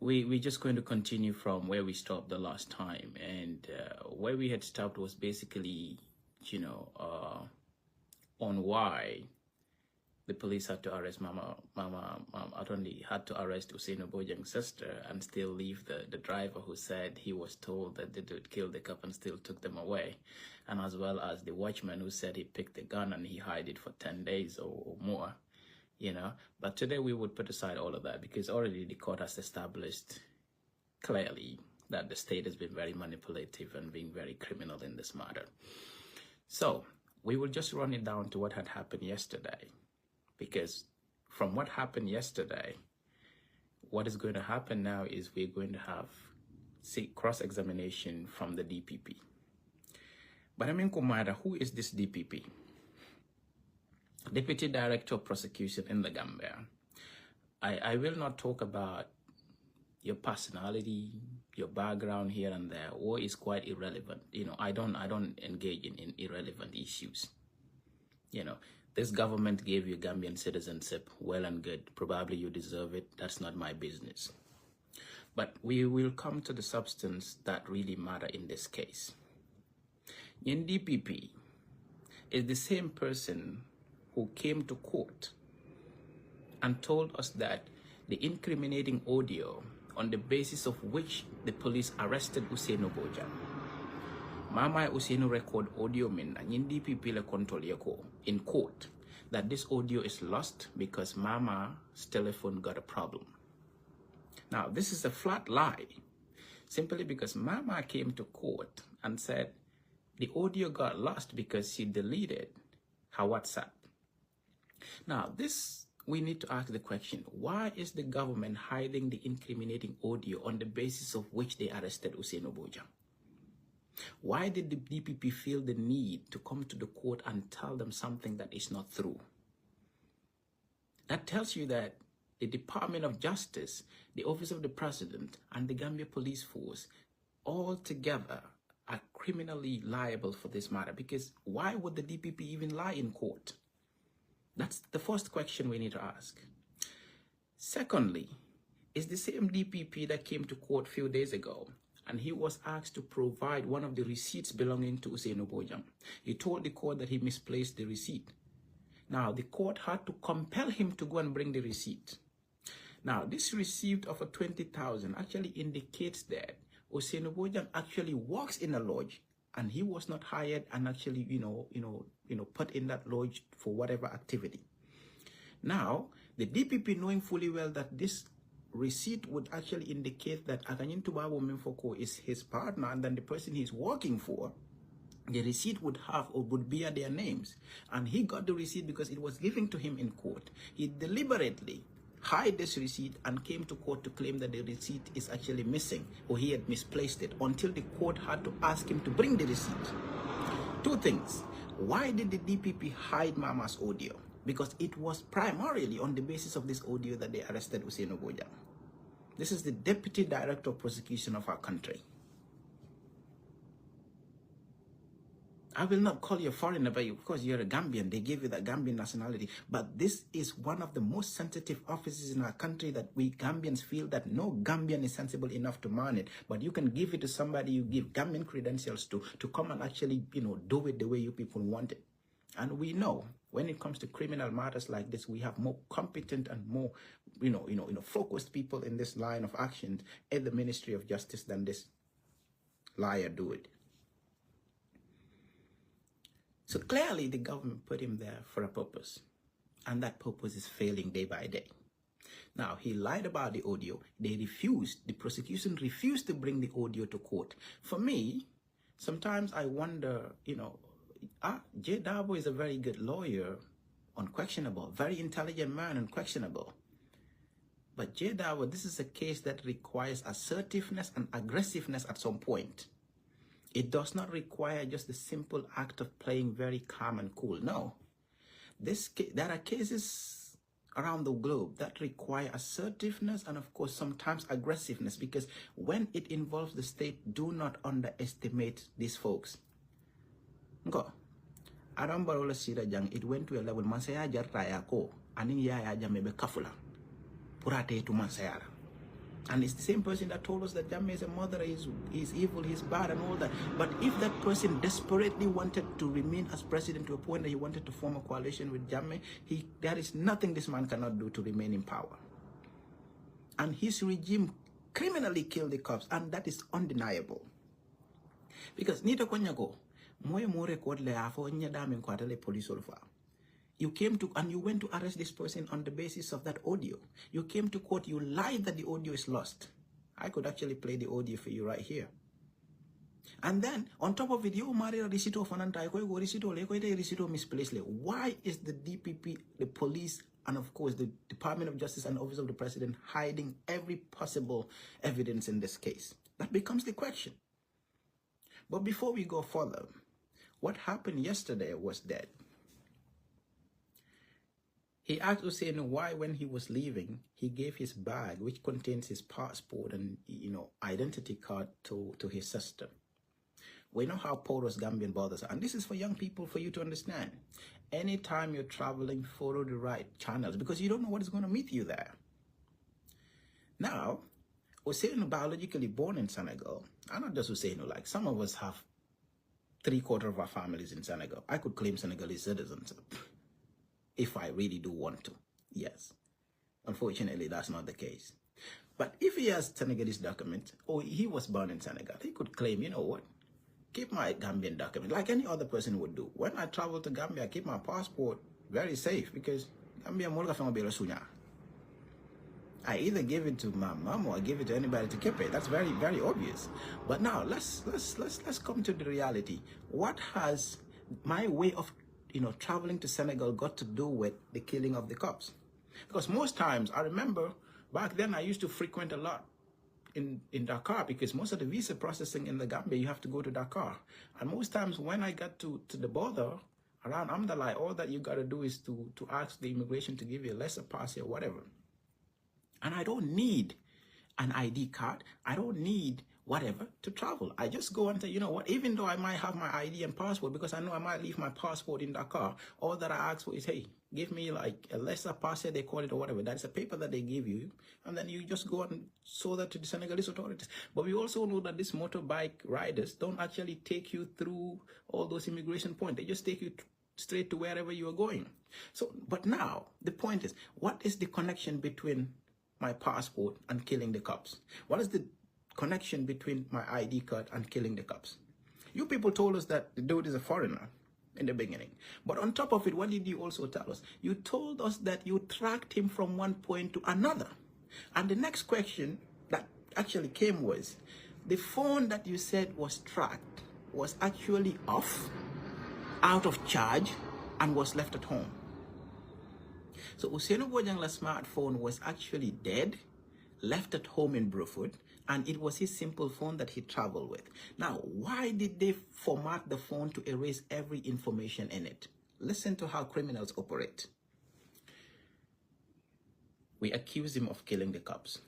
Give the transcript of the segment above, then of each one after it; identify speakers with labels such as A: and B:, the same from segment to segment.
A: we're just going to continue from where we stopped the last time, and where we had stopped was basically, on why the police had to arrest Mama not only had to arrest Usain Bojang's sister and still leave the driver who said he was told that they would kill the cop and still took them away, and as well as the watchman who said he picked the gun and he hid it for 10 days or more. But today we would put aside all of that because already the court has established clearly that the state has been very manipulative and being very criminal in this matter. So we will just run it down to what had happened yesterday, because from what happened yesterday, what is going to happen now is we're going to have cross-examination from the DPP. But I mean, Kumara, who is this DPP? Deputy Director of Prosecution in the Gambia. I will not talk about your personality, your background here and there. War is quite irrelevant. I don't engage in irrelevant issues. This government gave you Gambian citizenship, well and good. Probably you deserve it. That's not my business. But we will come to the substance that really matter in this case. In DPP is the same person who came to court and told us that the incriminating audio on the basis of which the police arrested Usain Bojang. Mama Usain record audio min and in DPP le control in court that this audio is lost because Mama's telephone got a problem. Now this is a flat lie, simply because Mama came to court and said the audio got lost because she deleted her WhatsApp. Now, we need to ask the question, why is the government hiding the incriminating audio on the basis of which they arrested Usain Bojang? Why did the DPP feel the need to come to the court and tell them something that is not true? That tells you that the Department of Justice, the Office of the President, and the Gambia Police Force all together are criminally liable for this matter, because why would the DPP even lie in court? That's the first question we need to ask. Secondly, is the same DPP that came to court a few days ago, and he was asked to provide one of the receipts belonging to Usain Bojang. He told the court that he misplaced the receipt. Now, the court had to compel him to go and bring the receipt. Now, this receipt of a 20,000 actually indicates that Usain Bojang actually works in a lodge, and he was not hired and actually, put in that lodge for whatever activity. Now, the DPP, knowing fully well that this receipt would actually indicate that Akanyin Tubabo Mimfoko is his partner and then the person he's working for, the receipt would have or would bear their names. And he got the receipt because it was given to him in court. He deliberately hide this receipt and came to court to claim that the receipt is actually missing, or he had misplaced it, until the court had to ask him to bring the receipt. Two things. Why did the DPP hide Mama's audio? Because it was primarily on the basis of this audio that they arrested Usain Bojang. This is the Deputy Director of Prosecution of our country. I will not call you a foreigner, but because you're a Gambian, they gave you the Gambian nationality. But this is one of the most sensitive offices in our country that we Gambians feel that no Gambian is sensible enough to man it. But you can give it to somebody you give Gambian credentials to come and actually, do it the way you people want it. And we know when it comes to criminal matters like this, we have more competent and more, focused people in this line of action at the Ministry of Justice than this liar do it. So clearly the government put him there for a purpose, and that purpose is failing day by day. Now, he lied about the audio. The prosecution refused to bring the audio to court. For me, sometimes I wonder, J. Dabo is a very good lawyer, unquestionable, very intelligent man, unquestionable. But J. Dabo, this is a case that requires assertiveness and aggressiveness at some point. It does not require just the simple act of playing very calm and cool. No. There are cases around the globe that require assertiveness and, of course, sometimes aggressiveness, because when it involves the state, do not underestimate these folks. Go. Adam Barola Sida Jang, it went to a level, Mansaya Jartaya ko, aning Yaya Jamebe Kafula, Purate to Mansayara. And it's the same person that told us that Jammeh is a murderer, he's evil, he's bad and all that. But if that person desperately wanted to remain as president to a point that he wanted to form a coalition with Jammeh, there is nothing this man cannot do to remain in power. And his regime criminally killed the cops, and that is undeniable. Because Nita Konyago, Moye More record le afo nyadam in quarterly police olfa. You came to, and you went to arrest this person on the basis of that audio. You came to court, you lied that the audio is lost. I could actually play the audio for you right here. And then, on top of it, you marry a receipt of an receipt misplaced. Why is the DPP, the police, and of course the Department of Justice and Office of the President hiding every possible evidence in this case? That becomes the question. But before we go further, what happened yesterday was that he asked Hussein why, when he was leaving, he gave his bag, which contains his passport and, identity card, to his sister. We know how porous Gambian borders are. And this is for young people, for you to understand. Anytime you're traveling, follow the right channels, because you don't know what is going to meet you there. Now, Hussein, biologically born in Senegal, and not just Hussein, like some of us have 3/4 of our families in Senegal. I could claim Senegalese citizens if I really do want to. Yes. Unfortunately, that's not the case. But if he has Senegalese document, or he was born in Senegal, he could claim, you know what, keep my Gambian document, like any other person would do. When I travel to Gambia, I keep my passport very safe, because Gambia molga fanga bela sunya. I either give it to my mom or I give it to anybody to keep it. That's very, very obvious. But now let's come to the reality. What has my way of traveling to Senegal got to do with the killing of the cops? Because most times, I remember back then I used to frequent a lot in Dakar, because most of the visa processing in the Gambia, you have to go to Dakar. And most times when I got to the border around Amdalai, all that you got to do is to ask the immigration to give you a lesser pass or whatever. And I don't need an ID card. I don't need whatever to travel. I just go and say, you know what, even though I might have my ID and passport, because I know I might leave my passport in Dakar, all that I ask for is, hey, give me like a lesser pass, they call it, or whatever. That's a paper that they give you. And then you just go and show that to the Senegalese authorities. But we also know that these motorbike riders don't actually take you through all those immigration points. They just take you straight to wherever you are going. So, but now the point is, what is the connection between my passport and killing the cops? What is the connection between my ID card and killing the cops? You people told us that the dude is a foreigner in the beginning. But on top of it, what did you also tell us? You told us that you tracked him from one point to another. And the next question that actually came was, the phone that you said was tracked was actually off, out of charge, and was left at home. So Usainu Bojangla's smartphone was actually dead, left at home in Bruford, and it was his simple phone that he traveled with. Now, why did they format the phone to erase every information in it? Listen to how criminals operate. We accuse him of killing the cops.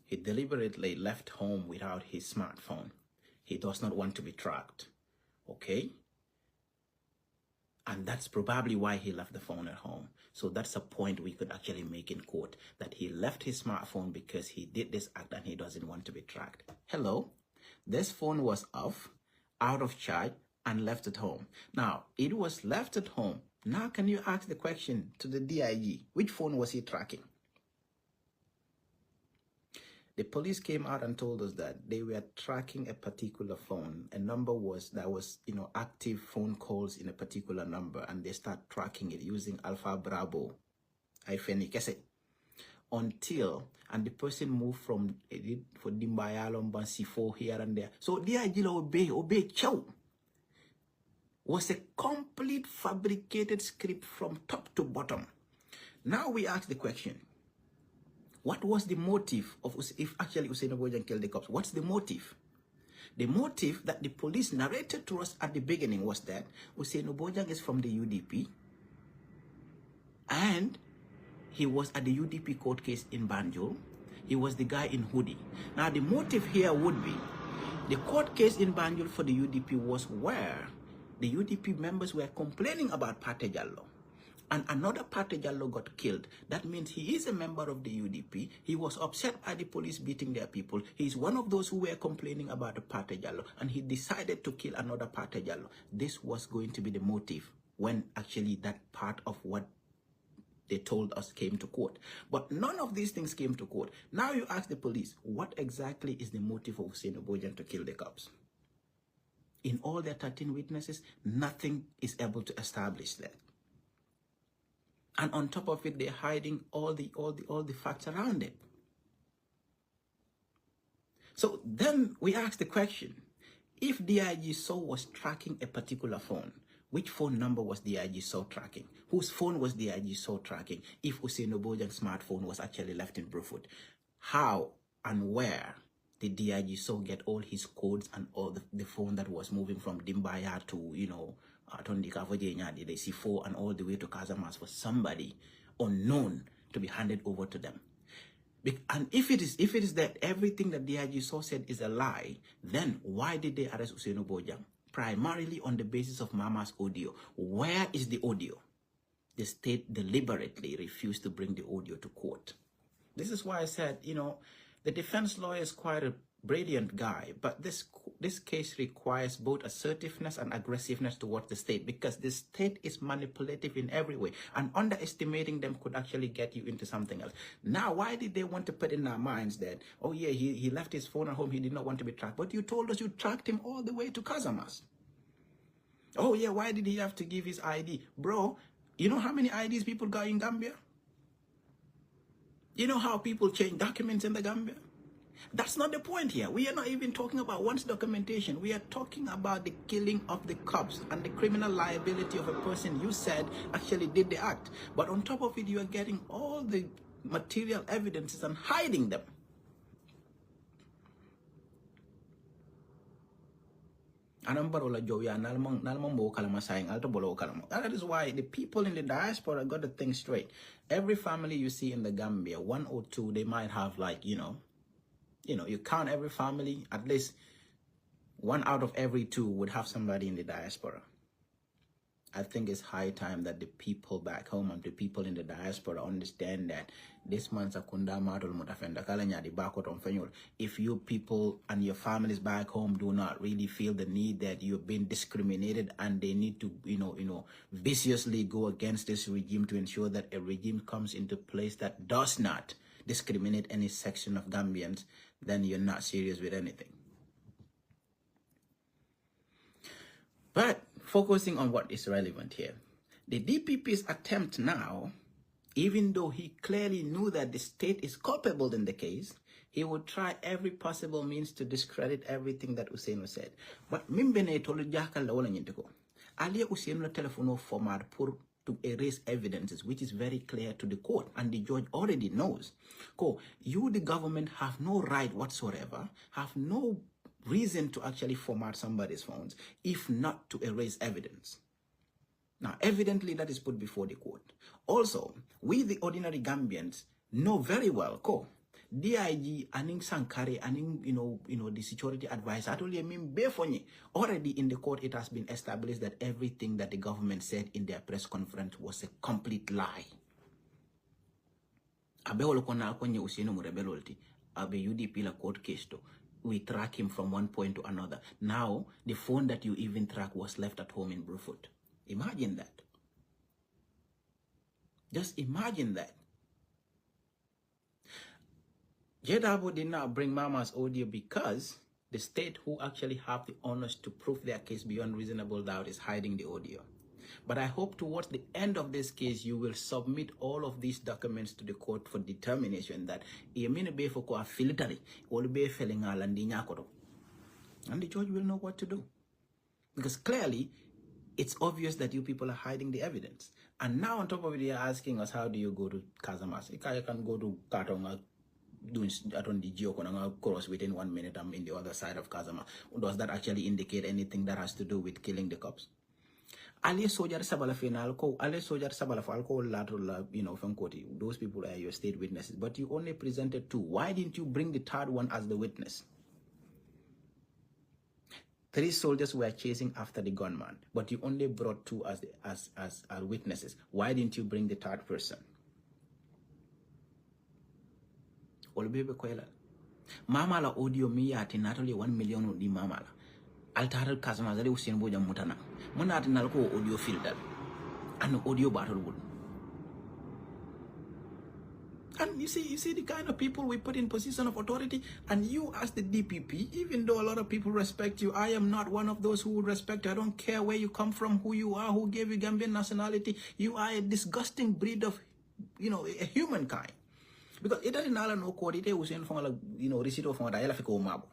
A: He deliberately left home without his smartphone. He does not want to be tracked. Okay? And that's probably why he left the phone at home. So that's a point we could actually make in court, that he left his smartphone because he did this act and he doesn't want to be tracked. Hello? This phone was off, out of charge, and left at home. Now, it was left at home. Now, can you ask the question to the DIG, which phone was he tracking? The police came out and told us that they were tracking a particular phone. A number that was active phone calls in a particular number, and they start tracking it using Alpha Bravo until, and the person moved from for Dimbayalom Bansi4 here and there. So DIG obey chow was a complete fabricated script from top to bottom. Now we ask the question, what was the motive of, if actually Usainu Bojang killed the cops? What's the motive? The motive that the police narrated to us at the beginning was that Usainu Bojang is from the UDP and he was at the UDP court case in Banjul. He was the guy in hoodie. Now the motive here would be, the court case in Banjul for the UDP was where the UDP members were complaining about Pate Jallo. and another Pate Jallo got killed, that means he is a member of the UDP. He was upset by the police beating their people. He's one of those who were complaining about the Pate Jallo, and he decided to kill another Pate Jallo. This was going to be the motive when actually that part of what they told us came to court. But none of these things came to court. Now you ask the police, what exactly is the motive of Hussein Obojan to kill the cops? In all their 13 witnesses, nothing is able to establish that. And on top of it, they're hiding all the facts around it. So then we ask the question, if DIG Sow was tracking a particular phone, which phone number was DIG Sow tracking? Whose phone was DIG Sow tracking if Hussein Obojan's smartphone was actually left in Brufut? How and where did DIG Sow get all his codes and all the phone that was moving from Dimbaya to, you know, Tondika Vojenya, the C4 and all the way to Casamas for somebody unknown to be handed over to them? And if it is that everything that DIG Sow said is a lie, then why did they arrest Hussein Obojan? Primarily on the basis of Mama's audio. Where is the audio? The state deliberately refused to bring the audio to court. This is why I said, you know, the defense lawyer is quite a brilliant guy, but this case requires both assertiveness and aggressiveness towards the state, because the state is manipulative in every way, and underestimating them could actually get you into something else. Now, why did they want to put in our minds that, oh yeah, he left his phone at home, he did not want to be tracked, but you told us you tracked him all the way to Casamas? Oh yeah, why did he have to give his ID? Bro, you know how many IDs people got in Gambia? You know how people change documents in the Gambia? That's not the point here. We are not even talking about one's documentation. We are talking about the killing of the cops and the criminal liability of a person you said actually did the act. But on top of it, you are getting all the material evidences and hiding them. That is why the people in the diaspora got the thing straight. Every family you see in the Gambia, 1 or 2, they might have, like, you know, you count every family, at least 1 out of every 2 would have somebody in the diaspora. I think it's high time that the people back home and the people in the diaspora understand that this man's a kunda matul mutafenda kalanya di bakot on fenyol. If you people and your families back home do not really feel the need that you've been discriminated and they need to, viciously go against this regime to ensure that a regime comes into place that does not discriminate any section of Gambians, then you're not serious with anything. But focusing on what is relevant here, the DPP's attempt now, even though he clearly knew that the state is culpable in the case, he would try every possible means to discredit everything that Hussein said. But mimbene tolu jakal la wala nyintiko. Alia Hussein la telefono format to erase evidences, which is very clear to the court, and the judge already knows. You, the government, have no right whatsoever, have no reason to actually format somebody's phones, if not to erase evidence. Now, evidently, that is put before the court. Also, we, the ordinary Gambians, know very well, DIG, aning Sankare, aning, the security advisor, already in the court, it has been established that everything that the government said in their press conference was a complete lie. Abe olokona kwenye usieno murebelolti, abe UDP la court case to. We track him from one point to another. Now, the phone that you even track was left at home in Brufut. Imagine that. Just imagine that. JDABO did not bring Mama's audio because the state who actually have the honors to prove their case beyond reasonable doubt is hiding the audio. But I hope towards the end of this case, you will submit all of these documents to the court for determination that and the judge will know what to do. Because clearly, it's obvious that you people are hiding the evidence. And now on top of it, they are asking us, how do you go to Casamas? You can go to Katonga, doing that on the Geo cross within 1 minute. I'm in the other side of Casamas. Does that actually indicate anything that has to do with killing the cops? Ale sojar sabala final ko ale sojar sabala fal ko lateral fankoti. Those people are your state witnesses, but you only presented 2. Why didn't you bring the 3rd one as the witness? 3 soldiers were chasing after the gunman, but you only brought 2 as witnesses. Why didn't you bring the 3rd person? Mama la audio mi ati natali 1 million di mama la. Altaral kasama zali usen boja mutana. Muna ati nalko audio filter. And audio battle wood. And you see the kind of people we put in position of authority. And you as the DPP, even though a lot of people respect you, I am not one of those who would respect you. I don't care where you come from, who you are, who gave you Gambian nationality. You are a disgusting breed of, a humankind. Because it doesn't matter no code, it was in from receipt of what I left go mabo.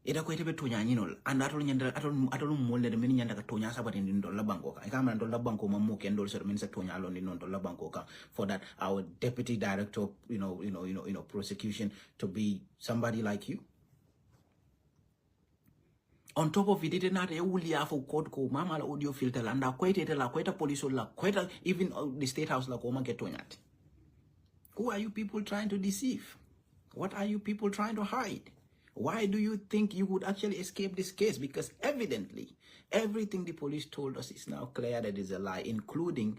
A: It a quite a bit to yan, and I don't more than many and Tonya Sabat in Dollar Banco. I come and Dollar Banco Mamuk and also means that Tonya alone in Dollar Banco for that our deputy director, prosecution to be somebody like you. On top of it, it did not for code ko mama audio filter and quite a police or quite even the state house like Oma get Tonyat. Who are you people trying to deceive? What are you people trying to hide? Why do you think you would actually escape this case? Because evidently, everything the police told us is now clear that it is a lie, including,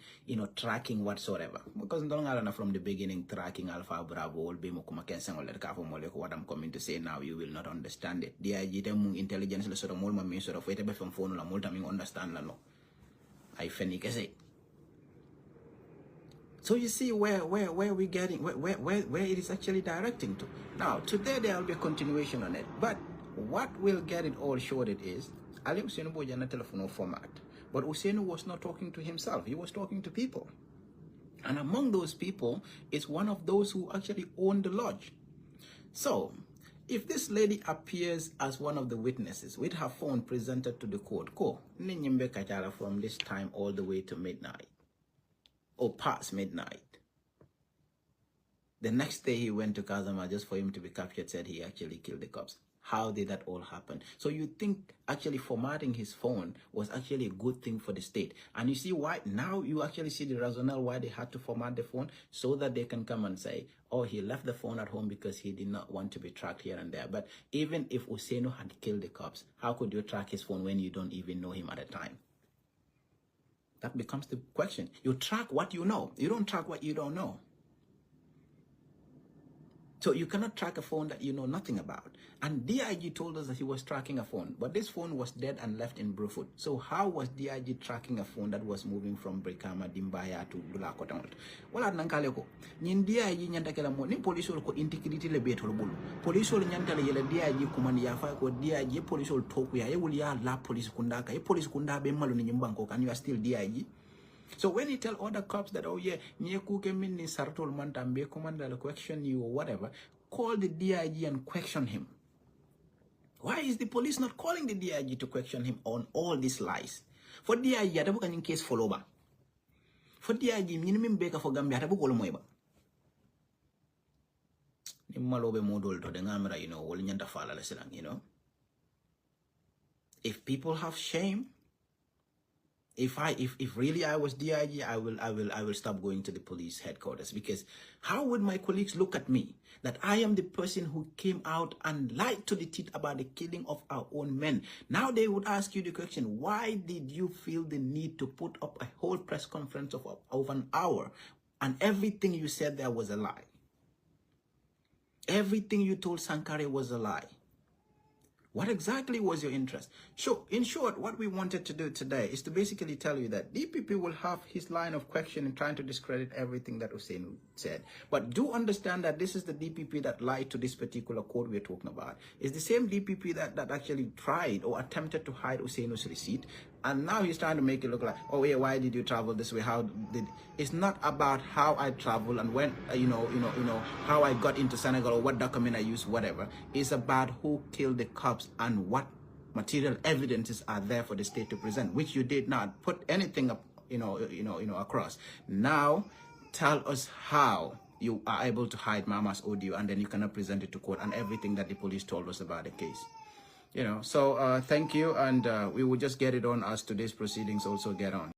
A: tracking whatsoever. Because from the beginning, tracking Alpha Bravo, what I'm coming to say now, you will not understand it. The intelligence sort of wait from phone understand I say. So you see where we're getting, where it is actually directing to. Now, today there will be a continuation on it. But what will get it all shorted is, Ali Usenu Bojana telephone format. But Usenu was not talking to himself. He was talking to people. And among those people is one of those who actually own the lodge. So, if this lady appears as one of the witnesses with her phone presented to the court, from this time all the way to midnight, or past midnight. The next day he went to Kazama just for him to be captured, said he actually killed the cops. How did that all happen? So you think actually formatting his phone was actually a good thing for the state. And you see why, now you actually see the rationale why they had to format the phone, so that they can come and say, oh, he left the phone at home because he did not want to be tracked here and there. But even if Usenu had killed the cops, how could you track his phone when you don't even know him at the time? That becomes the question. You track what you know. You don't track what you don't know. So you cannot track a phone that you know nothing about. And DIG told us that he was tracking a phone, but this phone was dead and left in Brufut. So how was DIG tracking a phone that was moving from Brikama, Dimbaya to Bulakotamot? Well, Nankaleko, Nin DIG Nyantakela mo, ni police ko integrity le betolbulu. Police will Nyantale yele DIG kumandi yafa ko DIG police will talk ya, will ya la police kundaka, police kunda be malu ni nyumbanko, and you are still DIG. So when you tell other cops that, oh yeah, commander question you or whatever, call the DIG and question him. Why is the police not calling the DIG to question him on all these lies? For DIG, I don't in case follow back. For DIG, minimum baker for Gambia, I don't know. If people have shame, if really I was DIG, I will stop going to the police headquarters, because how would my colleagues look at me that I am the person who came out and lied to the teeth about the killing of our own men? Now they would ask you the question, why did you feel the need to put up a whole press conference of an hour and everything you said there was a lie? Everything you told Sankare was a lie. What exactly was your interest? So, in short, what we wanted to do today is to basically tell you that DPP will have his line of questioning trying to discredit everything that Hussein said. But do understand that this is the DPP that lied to this particular court we're talking about. It's the same DPP that actually tried or attempted to hide Hussein's receipt. And now he's trying to make it look like, oh yeah, why did you travel this way? How did? It's not about how I travel and when, how I got into Senegal or what document I used, whatever. It's about who killed the cops and what material evidences are there for the state to present, which you did not put anything up, across. Now, tell us how you are able to hide Mama's audio and then you cannot present it to court and everything that the police told us about the case. So thank you, and we will just get it on as today's proceedings also get on.